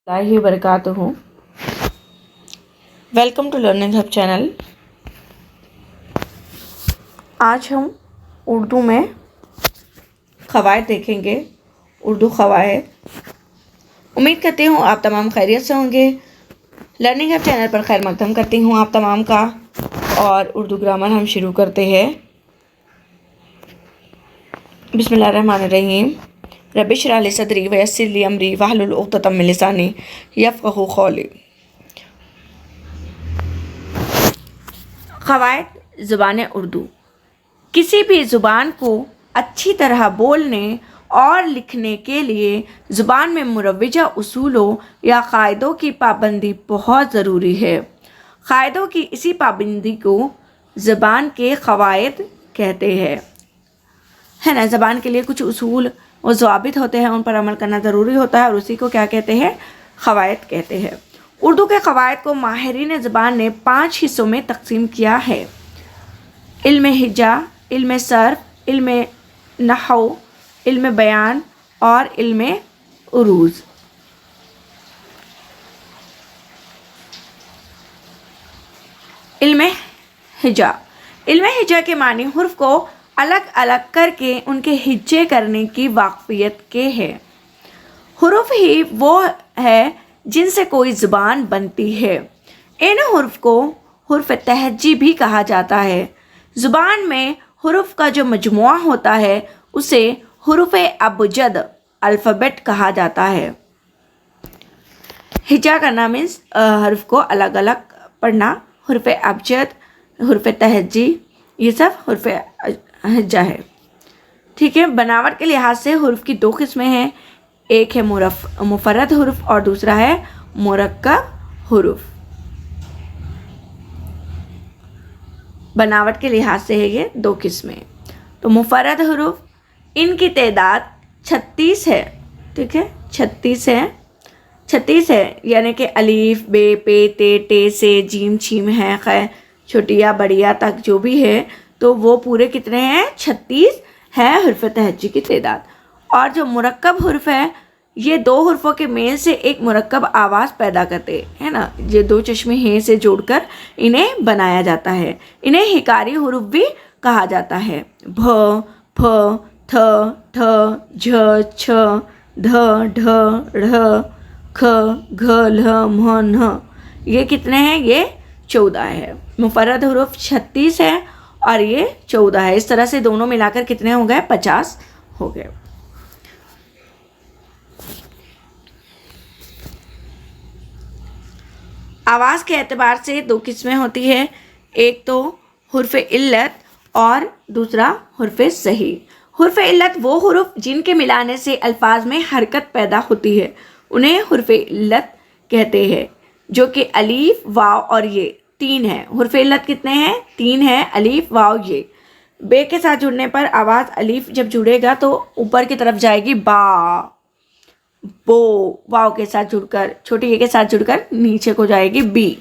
लाही बरकातहू। Welcome to learning hub channel. आज हम उर्दू में क़वायद देखेंगे, उर्दू क़वायद। उम्मीद करती हूँ आप तमाम खैरियत से होंगे। लर्निंग हब चैनल पर खैर मकदम करती हूँ आप तमाम का। और उर्दू ग्रामर हम शुरू करते हैं। बिस्मिल्लाहिर्रहमानिर्रहीम। रब्बि इश्रह ली सदरी व यस्सिर ली अमरी वहलुल उक़दतम मिन लिसानी यफ़क़हू क़ौली। क़वायद ज़ुबान उर्दू। किसी भी ज़ुबान को अच्छी तरह बोलने और लिखने के लिए ज़ुबान में मुरव्वजा उसूलों या क़ायदों की पाबंदी बहुत ज़रूरी है। क़ायदों की इसी पाबंदी को ज़बान के क़वायद कहते हैं, है ना। ज़बान के लिए कुछ उसूल और ज़वाबित होते हैं, उन पर अमल करना ज़रूरी होता है और उसी को क्या कहते हैं? क़वायद कहते हैं। उर्दू के क़वायद को माहिरीन ज़बान ने 5 हिस्सों में तकसीम किया है: इल्म हिजा, इल्म सर्फ़, इल्म नहव, इल्म बयान और इल्म उरूज़। इल्म हिजा। इल्म हिजा के मानी हुर्फ़ को अलग अलग करके उनके हिज्जे करने की वाक़फ़ियत के है। हुरूफ़ ही वो है जिनसे कोई ज़ुबान बनती है। इन हुर्फ़ को हुर्फ़ तहज्जी भी कहा जाता है। ज़ुबान में हुरूफ़ का जो मजमुआ होता है उसे हुरूफ़ अबजद अल्फ़ाबेट कहा जाता है। हिजा करना मीन्स हर्फ को अलग अलग पढ़ना। हुरूफ़ अबजद, हुरूफ़ तहज्जी, ये सब हुरूफ़ हिजा है। ठीक है। बनावट के लिहाज से हुरूफ़ की 2 किस्में हैं। एक है मुफ़र्रद हुरूफ़ और दूसरा है मुरक्कब हुरूफ़। बनावट के लिहाज से है ये 2 किस्में। तो मुफ़र्रद हुरूफ़, इनकी तादाद 36 है। ठीक है, 36 है, यानी कि अलीफ, बे, पे, ते, टे, से, जीम, छीम है, ख़ै, छोटिया बड़िया तक जो भी है, तो वो पूरे कितने हैं? 36 है हुरूफ़ तहज्जी की तादाद। और जो मुरक्कब हुर्फ़ है, ये 2 हुर्फ़ों के मेल से एक मुरक्कब आवाज़ पैदा करते हैं ना। ये 2 चश्मे हैं से जोड़कर इन्हें बनाया जाता है। इन्हें हिकारी हुरूफ़ भी कहा जाता है। भ, फ, थ, ठ, झ, छ, ध, ढ, ढ़, ख, घ, ल, म, न। ये कितने हैं? ये 14 है। मुफ़र्रद हुरूफ़ 36 है और ये 14 है। इस तरह से दोनों मिलाकर कितने हो गए? 50 हो गए। आवाज़ के एतबार से 2 किस्में होती है। एक तो हुर्फ़ इल्लत और दूसरा हुर्फ़ सही। हुर्फ़ इल्लत वो हुरूफ़ जिनके मिलाने से अल्फाज में हरकत पैदा होती है, उन्हें हुर्फ़ इल्लत कहते हैं, जो कि अलीफ, वाव और ये 3 है। हुर्फ़ इल्लत कितने हैं? 3 है, अलीफ, वाव, ये। बे के साथ जुड़ने पर आवाज़ अलीफ जब जुड़ेगा तो ऊपर की तरफ जाएगी बा, बो। वाव के साथ जुड़कर, छोटी ये के साथ जुड़कर नीचे को जाएगी बी।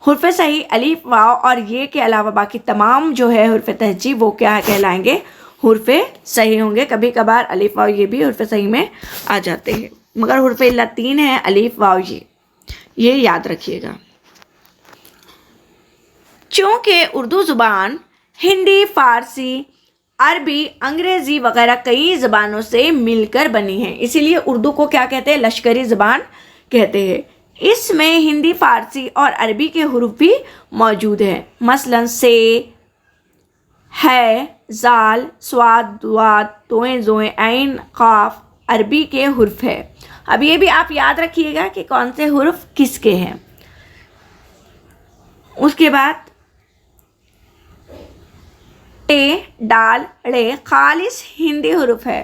हुर्फ़ सही अलीफ, वाव और ये के अलावा बाकी तमाम जो है हुर्फ़ तहज्जी वो क्या कहलाएंगे? हुर्फ़ सही होंगे। कभी कभार अलीफ, वाव ये भी हुर्फ़ सही में आ जाते हैं, मगर हुर्फ़ इल्लत 3 है, अलीफ, वाव, ये याद रखिएगा। चूँकि उर्दू ज़ुबान हिंदी, फ़ारसी, अरबी, अंग्रेज़ी वगैरह कई ज़बानों से मिलकर बनी है, इसीलिए उर्दू को क्या कहते हैं? लश्करी ज़बान कहते हैं। इसमें हिंदी, फ़ारसी और अरबी के हुरूफ़ भी मौजूद हैं। मसलन से, है, ज़ाल, स्वाद, दुआद, तोएं, ज़ोएं, ऐन, क़ाफ़ अरबी के हुरूफ़ है। अब ये भी आप याद रखिएगा कि कौन से हुरूफ़ किसके हैं। उसके बाद टे, डाल, ड़े खालिस हिंदी हुरूफ़ है।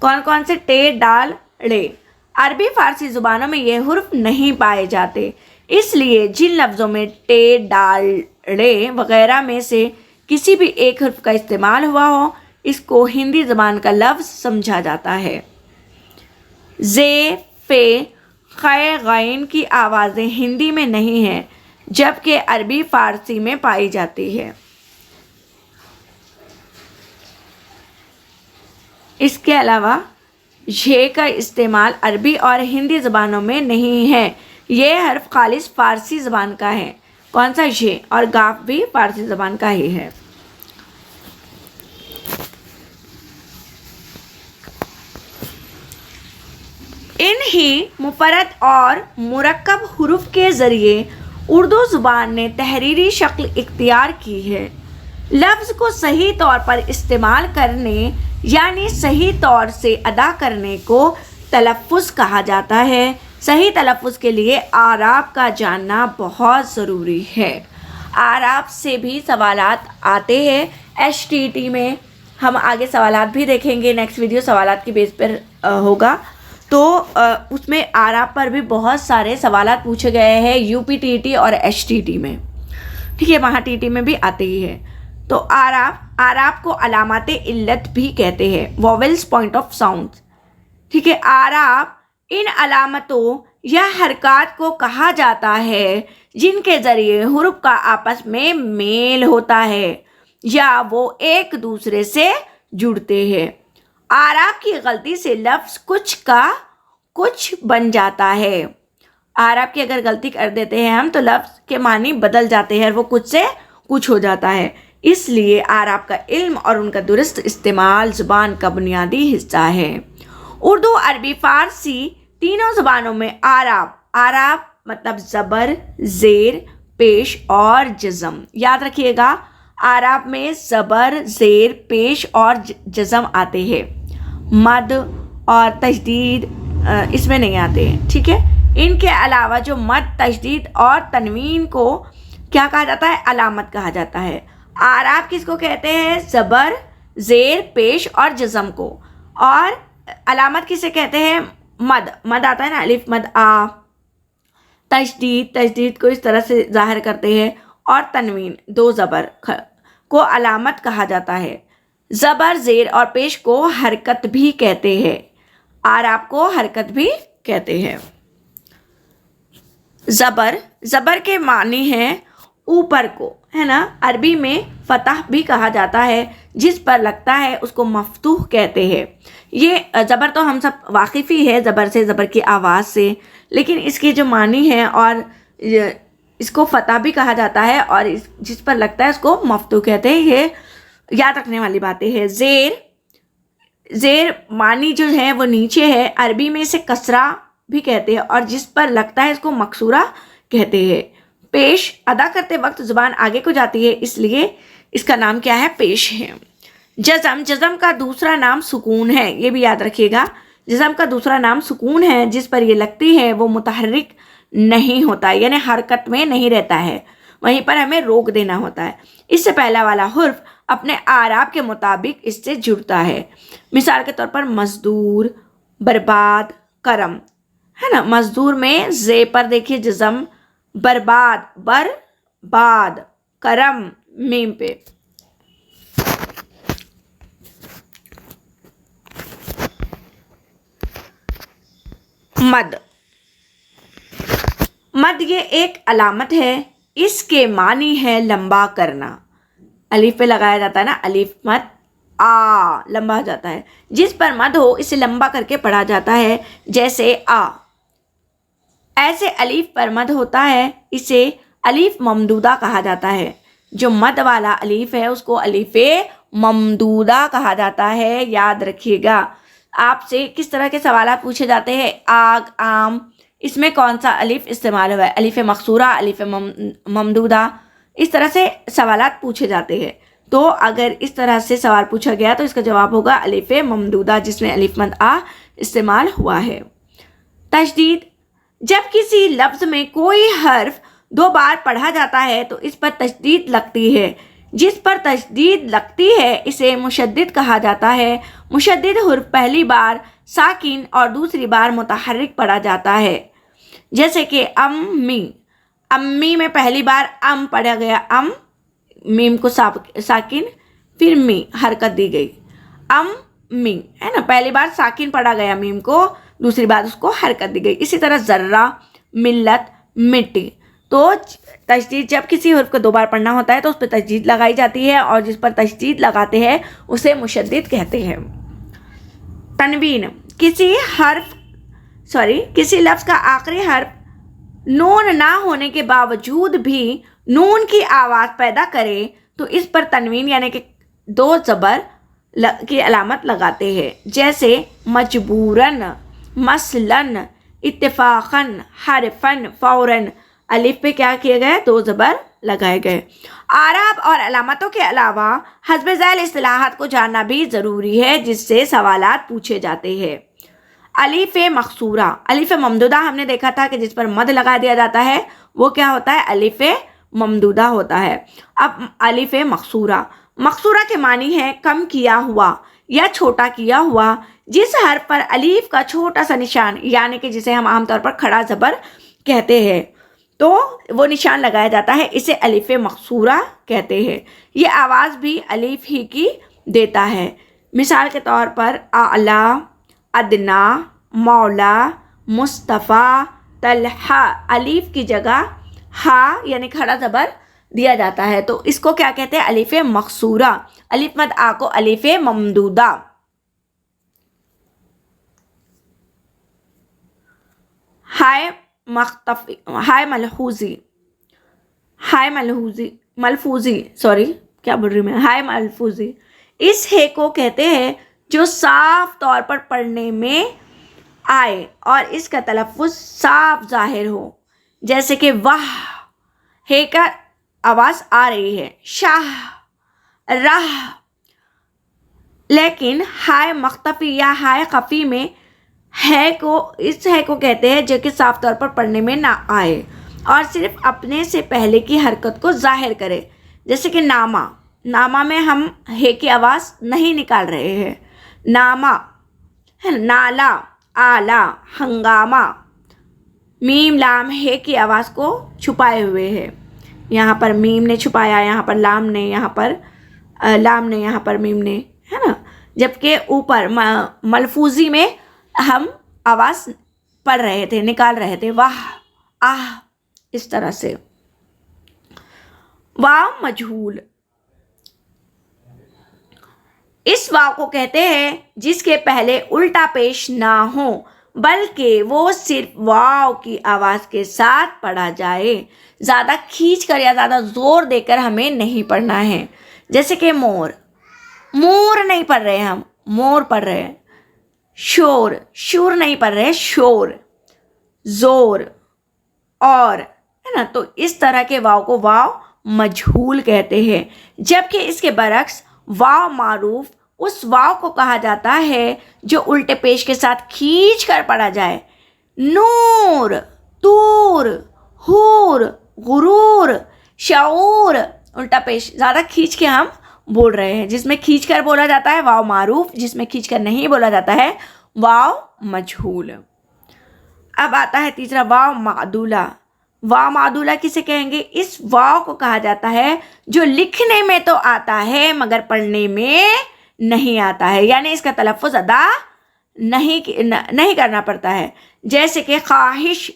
कौन कौन से? टे, डाल, ड़े। अरबी, फ़ारसी ज़ुबानों में ये हुरूफ़ नहीं पाए जाते, इसलिए जिन लफ्ज़ों में टे, डाल, ड़े वगैरह में से किसी भी एक हुरूफ़ का इस्तेमाल हुआ हो, इसको हिंदी ज़बान का लफ्ज़ समझा जाता है। ज़े, फ़े, ख़ै, ग़ैन की आवाज़ें हिंदी में नहीं हैं, जबकि अरबी, फ़ारसी में पाई जाती है। इसके अलावा झे का इस्तेमाल अरबी और हिंदी ज़बानों में नहीं है। ये हर्फ खालिस फ़ारसी ज़बान का है। कौन सा? झे। और गाफ भी फ़ारसी ज़बान का ही है। इन ही मुफरद और मुरक्कब हुरूफ के ज़रिए उर्दू ज़ुबान ने तहरीरी शक्ल इख्तियार की है। लफ्ज़ को सही तौर पर इस्तेमाल करने यानी सही तौर से अदा करने को तलफ़्फ़ुज़ कहा जाता है। सही तलफ़्फ़ुज़ के लिए आराब का जानना बहुत ज़रूरी है। आराब से भी सवालात आते हैं HTT में। हम आगे सवालात भी देखेंगे, नेक्स्ट वीडियो सवालात की बेस पर होगा। तो उसमें आराब पर भी बहुत सारे सवालात पूछे गए हैं UPTT और HTT में। ठीक है, वहाँ TT में भी आते ही है। तो आराब को अलामत इल्लत भी कहते हैं, वोवेल्स पॉइंट ऑफ साउंड। ठीक है, आराब इन अलामतों या हरकत को कहा जाता है जिनके ज़रिए हुरूफ का आपस में मेल होता है या वो एक दूसरे से जुड़ते हैं। आराब की गलती से लफ्ज़ कुछ का कुछ बन जाता है। आराब की अगर गलती कर देते हैं हम तो लफ्ज़ के मानी बदल जाते हैं और वो कुछ से कुछ हो जाता है। इसलिए आराब का इल्म और उनका दुरुस्त इस्तेमाल ज़ुबान का बुनियादी हिस्सा है। उर्दू, अरबी, फ़ारसी तीनों ज़बानों में आराब मतलब ज़बर, ज़ेर, पेश और जज़म। याद रखिएगा, आराब में ज़बर, ज़ेर, पेश और जज़म आते हैं। मद और तशदीद इसमें नहीं आते हैं। ठीक है, इनके अलावा जो मद, तशदीद और तनवीन को क्या कहा जाता है? अलामत कहा जाता है। आराब किसको कहते हैं? ज़बर, ज़ेर, पेश और जज़म को। और अलामत किसे कहते हैं? मद आता है ना, अलिफ मद आ। तशदीद को इस तरह से जाहिर करते हैं। और तनवीन, दो ज़बर को अलामत कहा जाता है। ज़बर, ज़ेर और पेश को हरकत भी कहते हैं। आराब को हरकत भी कहते हैं। ज़बर के मानी है ऊपर को, है ना। अरबी में फ़तह भी कहा जाता है, जिस पर लगता है उसको मफ्तूह कहते हैं। ये ज़बर तो हम सब वाकिफ़ ही है ज़बर से, ज़बर की आवाज़ से, लेकिन इसकी जो मानी है और इसको फ़तह भी कहा जाता है और जिस पर लगता है उसको मफ्तूह कहते हैं। ये याद रखने वाली बातें हैं। ज़ेर मानी जो है वो नीचे है। अरबी में इसे कसरा भी कहते हैं और जिस पर लगता है इसको मकसूरा कहते हैं। पेश अदा करते वक्त ज़ुबान आगे को जाती है, इसलिए इसका नाम क्या है? पेश है। जज़म का दूसरा नाम सुकून है, ये भी याद रखिएगा। जज़म का दूसरा नाम सुकून है, जिस पर ये लगती है वो मुतहर्रिक नहीं होता, यानी हरकत में नहीं रहता है, वहीं पर हमें रोक देना होता है। इससे पहला वाला हुर्फ अपने आराब के मुताबिक इससे जुड़ता है। मिसाल के तौर पर मजदूर, बर्बाद, करम, है ना। मजदूर में जे पर देखिए जज़म, बर्बाद, करम मीम पे। मद ये एक अलामत है, इसके मानी है लंबा करना। अलिफ पे लगाया जाता है ना, अलिफ मद आ, लंबा हो जाता है। जिस पर मद हो इसे लंबा करके पढ़ा जाता है, जैसे आ। ऐसे अलिफ पर मद होता है, इसे अलिफ ममदूदा कहा जाता है। जो मद वाला अलिफ है उसको अलिफ ममदूदा कहा जाता है। याद रखिएगा। आपसे किस तरह के सवाल पूछे जाते हैं? आग, आम, इसमें कौन सा अलिफ इस्तेमाल हुआ है? अलिफ मकसूरा, अलिफ ममदूदा, इस तरह से सवालात पूछे जाते हैं। तो अगर इस तरह से सवाल पूछा गया तो इसका जवाब होगा अलिफ ममदूदा, जिसमें अलिफ मद आ इस्तेमाल हुआ है। तशदीद, जब किसी लफ्ज़ में कोई हर्फ दो बार पढ़ा जाता है तो इस पर तशदीद लगती है। जिस पर तशदीद लगती है इसे मुशद्दिद कहा जाता है। मुशद्दिद हुर्फ पहली बार साकिन और दूसरी बार मुतहर्रिक पढ़ा जाता है, जैसे कि अम्मी में पहली बार अम पढ़ा गया, अम, मीम को साकिन, फिर मी हरकत दी गई, मी, है ना। पहली बार साकिन पढ़ा गया मीम को, दूसरी बार उसको हरकत दी गई। इसी तरह ज़र्रा, मिल्लत, मिट्टी। तो तशदीद, जब किसी हुर्फ को दो बार पढ़ना होता है तो उस पर तशदीद लगाई जाती है और जिस पर तशदीद लगाते हैं उसे मुशद्दिद कहते हैं। तनवीन, किसी लफ्ज़ का आखिरी हर्फ नून ना होने के बावजूद भी नून की आवाज़ पैदा करे तो इस पर तनवीन यानी कि दो ज़बर की अलामत लगाते हैं, जैसे मजबूरन, मसलन, इत्तेफाकन, हरफन, फ़ौरन। अलिफ पे क्या किए गए? दो ज़बर लगाए गए। आराब और अलामतों के अलावा हस्ब ज़ैल इस्तिलाहात को जानना भी ज़रूरी है जिससे सवालात पूछे जाते हैं। अलिफ मकसूरा, अलिफ ममदूदा हमने देखा था कि जिस पर मद लगा दिया जाता है वो क्या होता है? अलिफ ममदूदा होता है। अब अलिफ मकसूरा, मकसूरा के मानी है कम किया हुआ या छोटा किया हुआ। जिस हर्फ पर अलिफ का छोटा सा निशान यानी कि जिसे हम आमतौर पर खड़ा ज़बर कहते हैं तो वो निशान लगाया जाता है, इसे अलिफ मकसूरा कहते हैं। ये आवाज़ भी अलिफ ही की देता है। मिसाल के तौर पर आला, अदना, मौला, मुस्तफ़ा, तलहा, अलिफ की जगह हा यानी खड़ा ज़बर दिया जाता है तो इसको क्या कहते हैं? अलिफ मकसूरा। अलिफ मद आ को अलिफ ममदूदा। हाय मख्तफ़ी, हाय मलफूजी, हाय मलफूजी सॉरी क्या बोल रही मैं, हाय मलफूजी। इस हे को कहते हैं जो साफ तौर पर पढ़ने में आए और इसका तलफ़ुज़ साफ जाहिर हो, जैसे कि वाह, हे का आवाज़ आ रही है, शाह, राह। लेकिन हाय मख्तफ़ी या हाय खफ़ी में इस है को कहते हैं जो कि साफ तौर पर पढ़ने में ना आए और सिर्फ अपने से पहले की हरकत को जाहिर करे, जैसे कि नामा। नामा में हम हे की आवाज़ नहीं निकाल रहे हैं, नामा है, नाला, आला, हंगामा। मीम लाम हे की आवाज़ को छुपाए हुए है, यहाँ पर मीम ने छुपाया, यहाँ पर लाम ने, यहाँ पर लाम ने, यहाँ पर मीम ने, है ना। जबकि ऊपर मलफूजी में हम आवाज़ पढ़ रहे थे, निकाल रहे थे, वाह, आह, इस तरह से। वाव मजहूल, इस वाव को कहते हैं जिसके पहले उल्टा पेश ना हो बल्कि वो सिर्फ वाव की आवाज़ के साथ पढ़ा जाए। ज़्यादा खींच कर या ज़्यादा ज़ोर देकर हमें नहीं पढ़ना है, जैसे कि मोर, मोर नहीं पढ़ रहे हम, मोर पढ़ रहे हैं। शोर, शूर नहीं पढ़ रहे, शोर। जोर, और, है ना। तो इस तरह के वाव को वाव मजहूल कहते हैं, जबकि इसके बरक्स वाव मारूफ उस वाव को कहा जाता है जो उल्टे पेश के साथ खींच कर पढ़ा जाए। नूर, तूर, हूर, गुरूर, शऊर, उल्टा पेश ज़्यादा खींच के हम बोल रहे हैं। जिसमें खींच कर बोला जाता है वाव मारूफ, जिसमें खींच कर नहीं बोला जाता है वाव मजहूल। अब आता है तीसरा वाव मादूला। वाव मादूला किसे कहेंगे? इस वाव को कहा जाता है जो लिखने में तो आता है मगर पढ़ने में नहीं आता है, यानी इसका तलफ़ुज़ अदा नहीं करना पड़ता है। जैसे कि ख्वाहिश,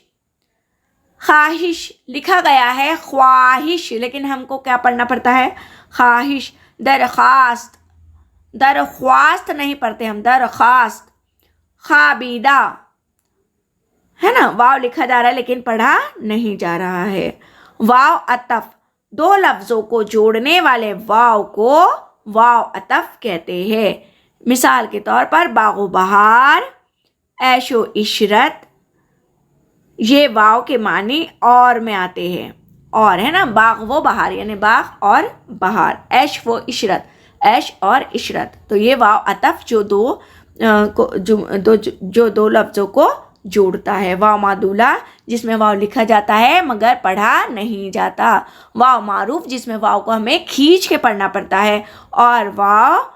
ख्वाहिश लिखा गया है ख्वाहिश, लेकिन हमको क्या पढ़ना पड़ता है? ख्वाहिश। दरख्वास्त, दरख्वास्त नहीं पढ़ते हम, दरख्वास्त। खाबीदा, है ना, वाव लिखा जा रहा है लेकिन पढ़ा नहीं जा रहा है। वाव अतफ, दो लफ्ज़ों को जोड़ने वाले वाव को वाव अतफ कहते हैं। मिसाल के तौर पर बागो बहार, ऐशो इशरत, ये वाव के मानी और में आते हैं। और, है ना, बाग वो बहार यानी बाग और बहार, ऐश वो इशरत, ऐश और इशरत। तो ये वाव अतफ जो दो लफ्ज़ों को जोड़ता है। वाव मादूला जिसमें वाव लिखा जाता है मगर पढ़ा नहीं जाता। वाव मारूफ जिसमें वाव को हमें खींच के पढ़ना पड़ता है, और वाव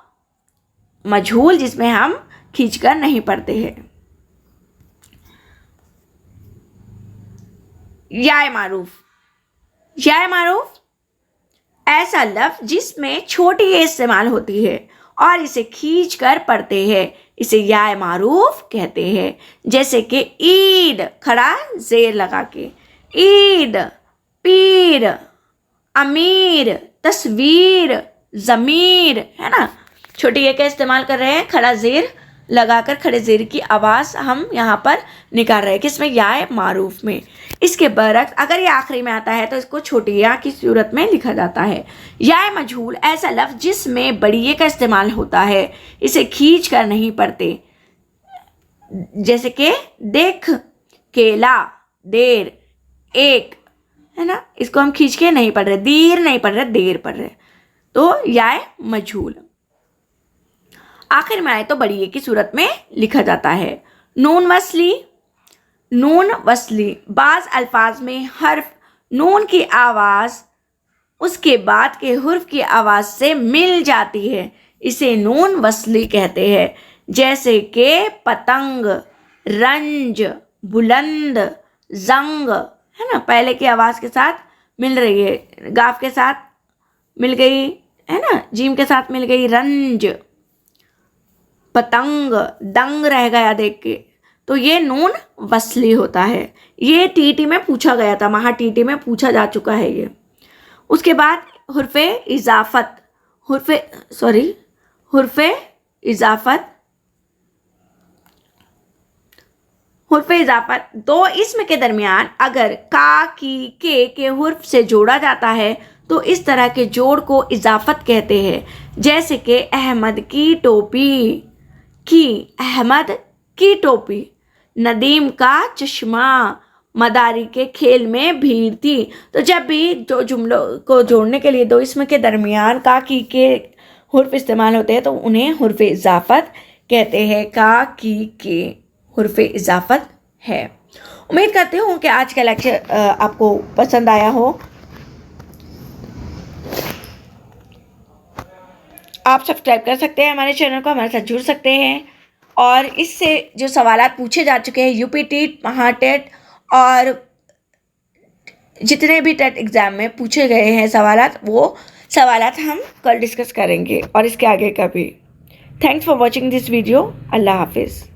मजहूल जिसमें हम खींच कर नहीं पढ़ते हैं। याय मारूफ, याय मारूफ ऐसा लफ्ज़ जिसमें छोटी ए इस्तेमाल होती है और इसे खींच कर पढ़ते हैं, इसे याय मारूफ कहते हैं। जैसे कि ईद, खड़ा जेर लगा के, ईद, पीर, अमीर, तस्वीर, ज़मीर, है ना। छोटी ए का इस्तेमाल कर रहे हैं, खड़ा जेर लगाकर खड़े ज़ेर की आवाज़ हम यहाँ पर निकाल रहे हैं, किसमें, याए मारूफ में। इसके बरक्स अगर ये आखिरी में आता है तो इसको छोटी या की सूरत में लिखा जाता है। याए मजहूल ऐसा लफ्ज़ जिसमें बड़ी ये का इस्तेमाल होता है, इसे खींच कर नहीं पढ़ते, जैसे कि देख, केला, देर, एक, है ना, इसको हम खींच के नहीं पढ़ रहे, दीर नहीं पढ़ रहे, देर पढ़ रहे, तो याए मजहूल। आखिर में आए तो बड़ी ये की सूरत में लिखा जाता है। नून वस्ली, नून वस्ली बाज़ अल्फाज में हर्फ नून की आवाज़ उसके बाद के हुर्फ की आवाज़ से मिल जाती है, इसे नून वस्ली कहते हैं। जैसे कि पतंग, रंज, बुलंद, जंग, है ना, पहले की आवाज़ के साथ मिल रही है, गाफ के साथ मिल गई, है ना, जीम के साथ मिल गई रंज, पतंग, दंग रह गया देख के, तो ये नून वस्ली होता है। ये टीटी में पूछा गया था, महा टीटी में पूछा जा चुका है ये। उसके बाद हुर्फ़े इजाफत, हुर्फ़े इजाफत दो इसम के दरमियान अगर का, की, के हुर्फ से जोड़ा जाता है तो इस तरह के जोड़ को इजाफत कहते हैं। जैसे कि अहमद की टोपी, की, अहमद की टोपी, नदीम का चश्मा, मदारी के खेल में भीड़ थी। तो जब भी दो जुमलों को जोड़ने के लिए दो इसम के दरमियान का, की, के हुर्फ इस्तेमाल होते हैं तो उन्हें हुर्फ इजाफत कहते हैं। का, की, के हुर्फ इजाफत है। उम्मीद करती हूँ कि आज का लेक्चर आपको पसंद आया हो। आप सब्सक्राइब कर सकते हैं हमारे चैनल को, हमारे साथ जुड़ सकते हैं, और इससे जो सवालात पूछे जा चुके हैं यूपी टेट, महा टेट और जितने भी टेट एग्ज़ाम में पूछे गए हैं सवालात, वो सवालात हम कल डिस्कस करेंगे और इसके आगे का भी। Thanks for watching this video. Allah हाफिज़।